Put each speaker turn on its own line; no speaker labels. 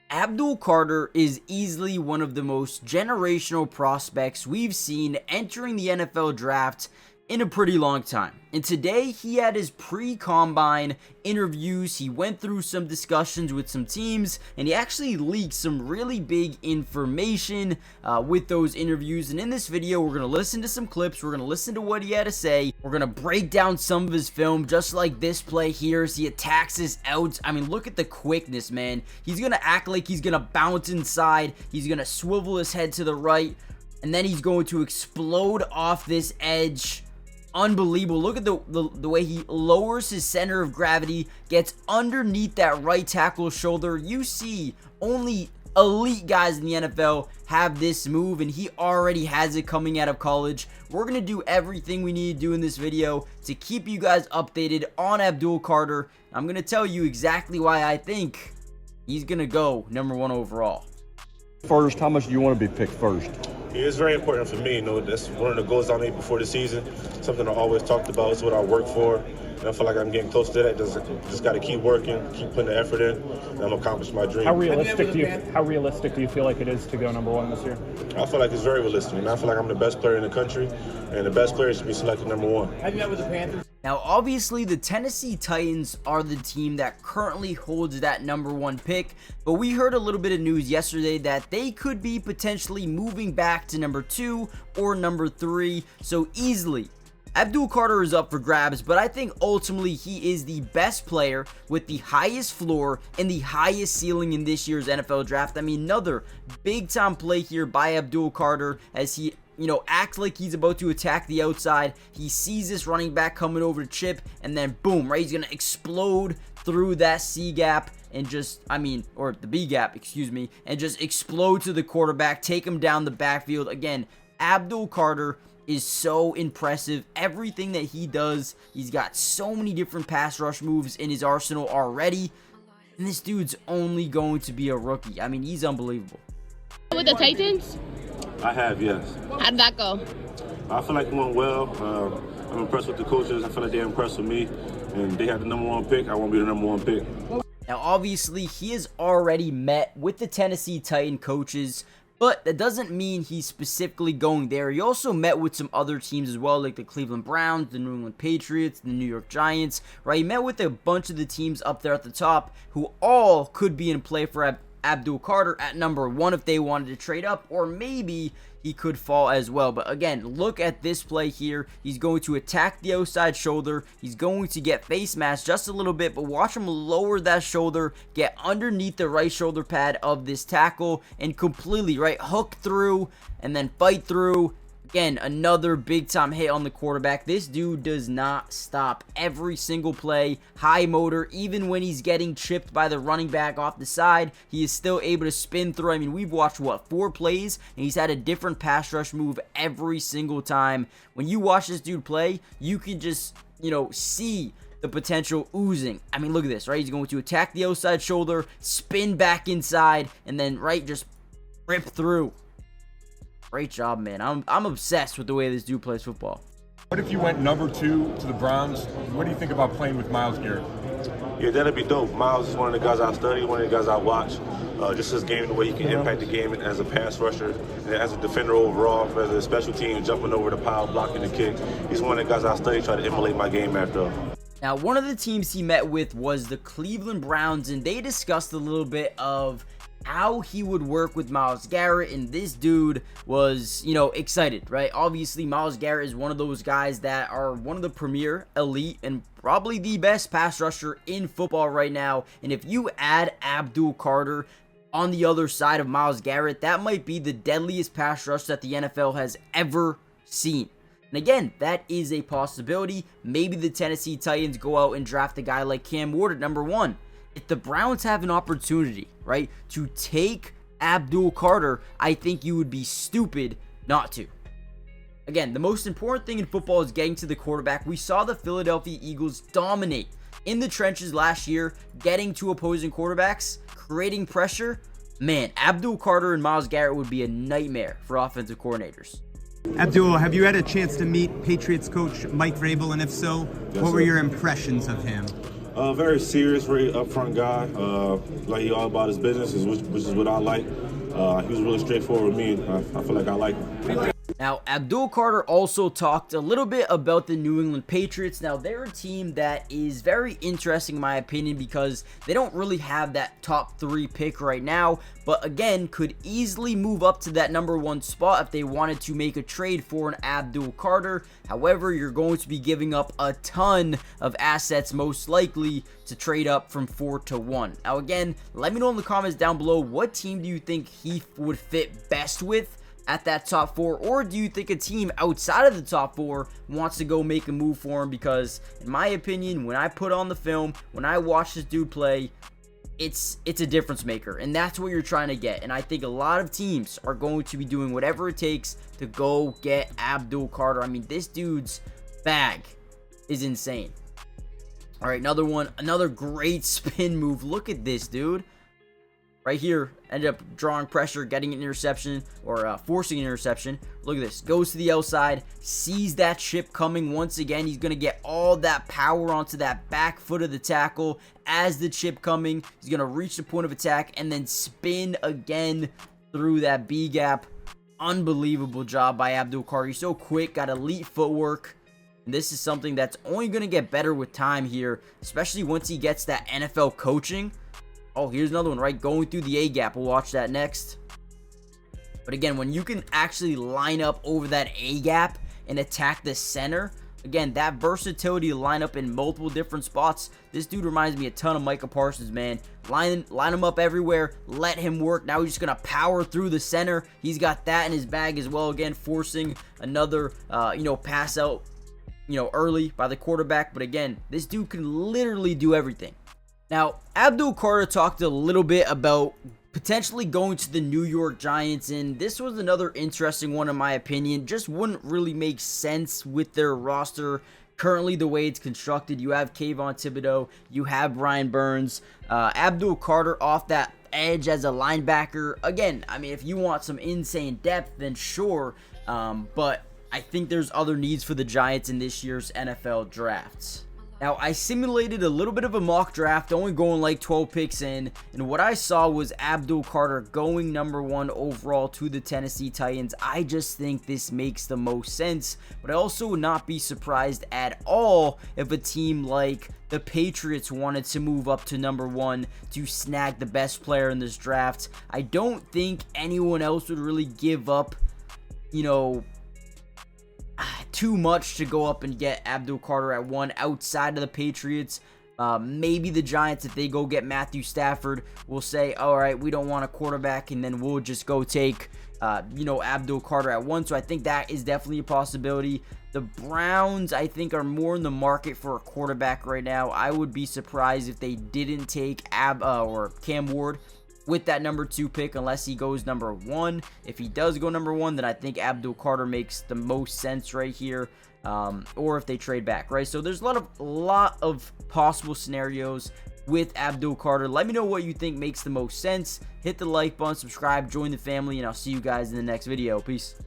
Abdul Carter is easily one of the most generational prospects we've seen entering the NFL draft in a pretty long time. And today he had his pre-combine interviews, he went through some discussions with some teams, and he actually leaked some really big information with those interviews. And in this video, we're going to listen to some clips, we're going to listen to what he had to say, we're going to break down some of his film, just like this play here as he attacks his outs. I mean, look at the quickness, man. He's going to act like he's going to bounce inside, he's going to swivel his head to the right, and then he's going to explode off this edge. Unbelievable. Look at the way he lowers his center of gravity, gets underneath that right tackle's shoulder. You see only elite guys in the NFL have this move, and he already has it coming out of college. We're going to do everything we need to do in this video to keep you guys updated on Abdul Carter. I'm going to tell you exactly why I think he's going to go #1 overall.
First, how much do you want to be picked first?
It's very important for me. You know, that's one of the goals I made before the season. Something I always talked about. It's what I work for. And I feel like I'm getting close to that. Just got to keep working, keep putting the effort in, and I'm accomplish my dream.
How realistic do you feel like it is to go #1 this year?
I feel like it's very realistic. And I feel like I'm the best player in the country, and the best player should be selected #1.
Have you met with the Panthers?
Now, obviously, the Tennessee Titans are the team that currently holds that #1 pick, but we heard a little bit of news yesterday that they could be potentially moving back to #2 or #3, so easily Abdul Carter is up for grabs, but I think ultimately he is the best player with the highest floor and the highest ceiling in this year's NFL draft. I mean, another big-time play here by Abdul Carter as he acts like he's about to attack the outside. He sees this running back coming over to chip, and then boom, right? He's going to explode through that C gap and or the B gap, excuse me, and just explode to the quarterback, take him down the backfield. Again, Abdul Carter is so impressive. Everything that he does, he's got so many different pass rush moves in his arsenal already, and this dude's only going to be a rookie. I mean, he's unbelievable.
With the Titans?
I have, yes.
How did that go?
I feel like it went well. I'm impressed with the coaches. I feel like they're impressed with me, and they had the #1 pick. I want to be the #1 pick.
Now, obviously, he has already met with the Tennessee Titan coaches, but that doesn't mean he's specifically going there. He also met with some other teams as well, like the Cleveland Browns, the New England Patriots, the New York Giants, right? He met with a bunch of the teams up there at the top who all could be in play for Abdul Carter at #1 if they wanted to trade up, or maybe he could fall as well. But again, look at this play here. He's going to attack the outside shoulder. He's going to get face mask just a little bit, but watch him lower that shoulder, get underneath the right shoulder pad of this tackle, and completely, right, hook through and then fight through. Again, another big-time hit on the quarterback. This dude does not stop. Every single play, high motor, even when he's getting chipped by the running back off the side, he is still able to spin through. I mean, we've watched, 4 plays, and he's had a different pass rush move every single time. When you watch this dude play, you can just, see the potential oozing. I mean, look at this, right? He's going to attack the outside shoulder, spin back inside, and then, right, just rip through. Great job, man. I'm obsessed with the way this dude plays football.
What if you went #2 to the Browns? What do you think about playing with Myles Garrett?
Yeah, that'd be dope. Myles is one of the guys I study, one of the guys I watch. Just his game, the way he can impact the game as a pass rusher, and as a defender overall, as a special team, jumping over the pile, blocking the kick. He's one of the guys I study, try to emulate my game after.
Now, one of the teams he met with was the Cleveland Browns, and they discussed a little bit of how he would work with Myles Garrett, and this dude was, excited, right? Obviously, Myles Garrett is one of those guys that are one of the premier, elite, and probably the best pass rusher in football right now, and if you add Abdul Carter on the other side of Myles Garrett, that might be the deadliest pass rush that the NFL has ever seen. And again, that is a possibility. Maybe the Tennessee Titans go out and draft a guy like Cam Ward at #1. If the Browns have an opportunity, right, to take Abdul Carter, I think you would be stupid not to. Again, the most important thing in football is getting to the quarterback. We saw the Philadelphia Eagles dominate in the trenches last year, getting to opposing quarterbacks, creating pressure. Man, Abdul Carter and Myles Garrett would be a nightmare for offensive coordinators.
Abdul, have you had a chance to meet Patriots coach Mike Vrabel, and if so, what were your impressions of him?
Very serious, very upfront guy. Like he all about his business, which is what I like. He was really straightforward with me, and I feel like I like him.
Now, Abdul Carter also talked a little bit about the New England Patriots. Now, they're a team that is very interesting in my opinion because they don't really have that top 3 pick right now, but again, could easily move up to that number 1 spot if they wanted to make a trade for an Abdul Carter. However, you're going to be giving up a ton of assets most likely to trade up from 4 to 1. Now, again, let me know in the comments down below, what team do you think he would fit best with at that top 4, or do you think a team outside of the top 4 wants to go make a move for him? Because in my opinion, when I put on the film, when I watch this dude play, it's a difference maker, and that's what you're trying to get. And I think a lot of teams are going to be doing whatever it takes to go get Abdul Carter. I mean, this dude's bag is insane. All right, another one, another great spin move. Look at this, dude. Right here, ended up drawing pressure, getting an interception, or forcing an interception. Look at this. Goes to the outside, sees that chip coming once again. He's going to get all that power onto that back foot of the tackle as the chip coming. He's going to reach the point of attack and then spin again through that B gap. Unbelievable job by Abdul Carter. He's so quick, got elite footwork. And this is something that's only going to get better with time here, especially once he gets that NFL coaching. Oh, here's another one, right? Going through the A gap. We'll watch that next. But again, when you can actually line up over that A gap and attack the center, again, that versatility to line up in multiple different spots. This dude reminds me a ton of Micah Parsons, man. Line him up everywhere. Let him work. Now he's just going to power through the center. He's got that in his bag as well. Again, forcing another, pass out, early by the quarterback. But again, this dude can literally do everything. Now, Abdul Carter talked a little bit about potentially going to the New York Giants, and this was another interesting one in my opinion. Just wouldn't really make sense with their roster currently the way it's constructed. You have Kayvon Thibodeau, you have Brian Burns, Abdul Carter off that edge as a linebacker. Again, I mean, if you want some insane depth, then sure, but I think there's other needs for the Giants in this year's NFL drafts. Now, I simulated a little bit of a mock draft, only going like 12 picks in, and what I saw was Abdul Carter going number 1 overall to the Tennessee Titans. I just think this makes the most sense, but I also would not be surprised at all if a team like the Patriots wanted to move up to number 1 to snag the best player in this draft. I don't think anyone else would really give up, too much to go up and get Abdul Carter at 1 outside of the Patriots. Maybe the Giants, if they go get Matthew Stafford, will say, all right, we don't want a quarterback, and then we'll just go take, Abdul Carter at 1. So I think that is definitely a possibility. The Browns, I think, are more in the market for a quarterback right now. I would be surprised if they didn't take Cam Ward with that number 2 pick, unless he goes number 1. If he does go number 1, then I think Abdul Carter makes the most sense right here, or if they trade back, right? So there's a lot of possible scenarios with Abdul Carter. Let me know what you think makes the most sense. Hit the like button, subscribe, join the family, and I'll see you guys in the next video. Peace.